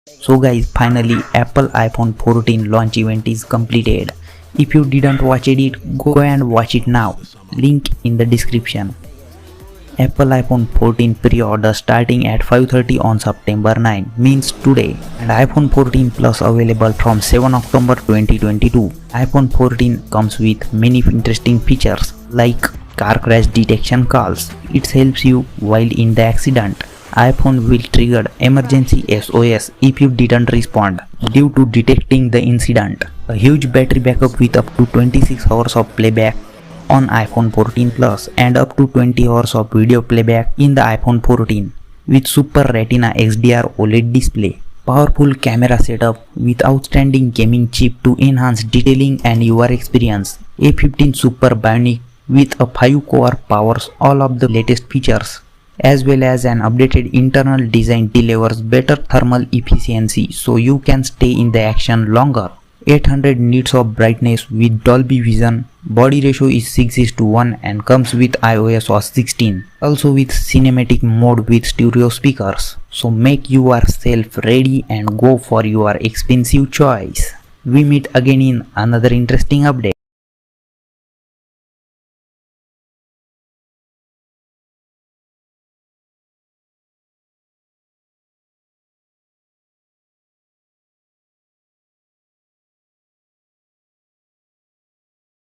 So guys, finally Apple iPhone 14 launch event is completed. If you didn't watch it, go and watch it now. Link in the description. Apple iPhone 14 pre-order starting at 5:30 on September 9 means today, and iPhone 14 Plus available from 7 October 2022. iPhone 14 comes with many interesting features like car crash detection calls. It helps you while in the accident. iPhone will trigger emergency SOS if you didn't respond due to detecting the incident. A huge battery backup with up to 26 hours of playback on iPhone 14 Plus and up to 20 hours of video playback in the iPhone 14 with Super Retina XDR OLED display. Powerful camera setup with outstanding gaming chip to enhance detailing and UI experience. A15 Super Bionic with a 5-core powers all of the latest features, as well as an updated internal design delivers better thermal efficiency so you can stay in the action longer. 800 nits of brightness with Dolby Vision. Body ratio is 6:1 and comes with iOS OS 16. Also with cinematic mode with stereo speakers. So make yourself ready and go for your expensive choice. We meet again in another interesting update.